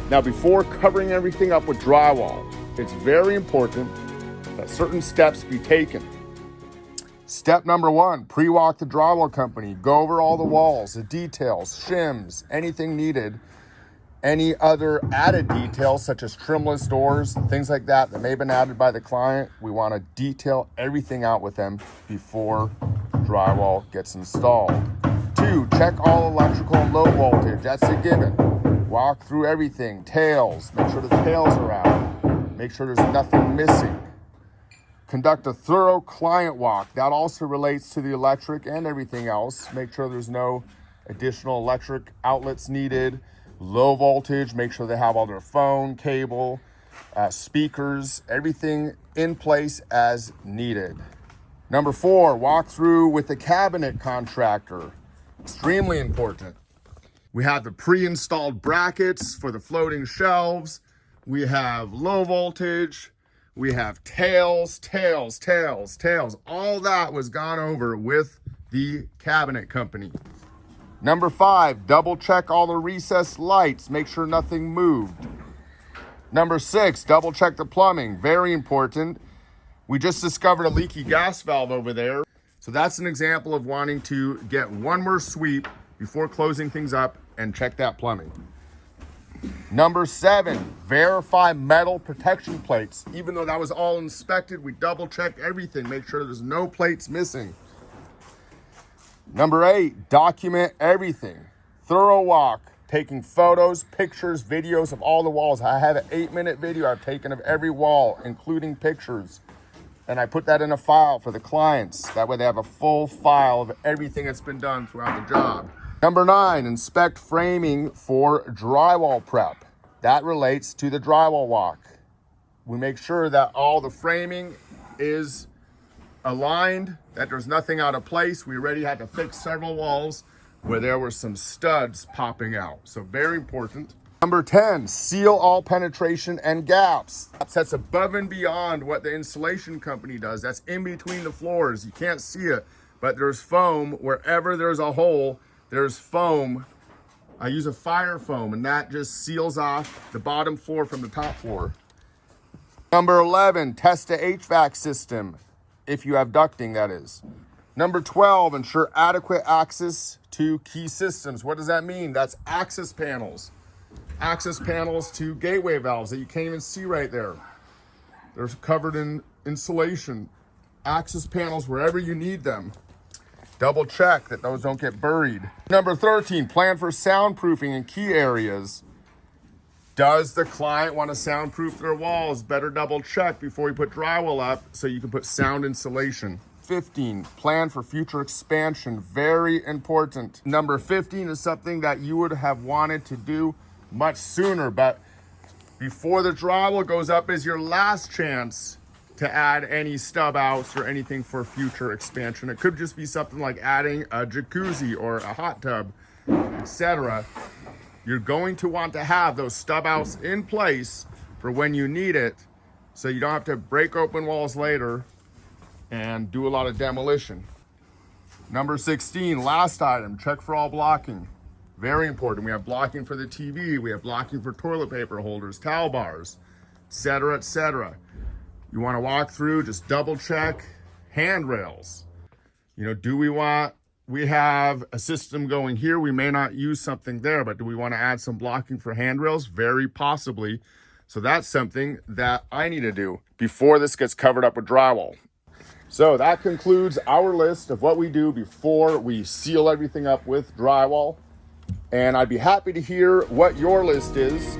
Now, before covering everything up with drywall, it's very important that certain steps be taken. Step number one, pre-walk the drywall company. Go over all the walls, the details, shims, anything needed, any other added details such as trimless doors, things like that may have been added by the client. We want to detail everything out with them before drywall gets installed. Two, check all electrical and low voltage. That's a given. Walk through everything. Tails, make sure the tails are out. Make sure there's nothing missing. Conduct a thorough client walk. That also relates to the electric and everything else. Make sure there's no additional electric outlets needed. Low voltage, make sure they have all their phone, cable, speakers, everything in place as needed. Number four, walk through with the cabinet contractor. Extremely important. We have the pre-installed brackets for the floating shelves. We have low voltage. We have tails. All that was gone over with the cabinet company. Number five, double check all the recessed lights. Make sure nothing moved. Number six, double check the plumbing. Very important. We just discovered a leaky gas valve over there. So that's an example of wanting to get one more sweep before closing things up and check that plumbing. Number seven, verify metal protection plates. Even though that was all inspected, we double check everything. Make sure there's no plates missing. Number eight, document everything. Thorough walk, taking photos, pictures, videos of all the walls. I have an 8-minute video I've taken of every wall, including pictures. And I put that in a file for the clients. That way they have a full file of everything that's been done throughout the job. Number nine, inspect framing for drywall prep. That relates to the drywall walk. We make sure that all the framing is aligned, that there's nothing out of place. We already had to fix several walls where there were some studs popping out. So very important. Number 10, seal all penetration and gaps. That's above and beyond what the insulation company does. That's in between the floors. You can't see it, but there's foam. Wherever there's a hole, there's foam. I use a fire foam, and that just seals off the bottom floor from the top floor. Number 11, test the HVAC system. If you have ducting, that is. Number 12, ensure adequate access to key systems. What does that mean? That's access panels. Access panels to gateway valves that you can't even see right there. They're covered in insulation. Access panels wherever you need them. Double check that those don't get buried. Number 13, plan for soundproofing in key areas. Does the client want to soundproof their walls? Better double check before you put drywall up so you can put sound insulation. 15, plan for future expansion. Very important. Number 15 is something that you would have wanted to do much sooner, but before the drywall goes up is your last chance to add any stub outs or anything for future expansion. It could just be something like adding a jacuzzi or a hot tub, etc. You're going to want to have those stub outs in place for when you need it, so you don't have to break open walls later and do a lot of demolition. Number 16, last item, check for all blocking. Very important. We have blocking for the TV, we have blocking for toilet paper holders, towel bars, etc., etc. You want to walk through, just double check handrails. You know, we have a system going here, we may not use something there, but do we want to add some blocking for handrails? Very possibly. So that's something that I need to do before this gets covered up with drywall. So that concludes our list of what we do before we seal everything up with drywall. And I'd be happy to hear what your list is.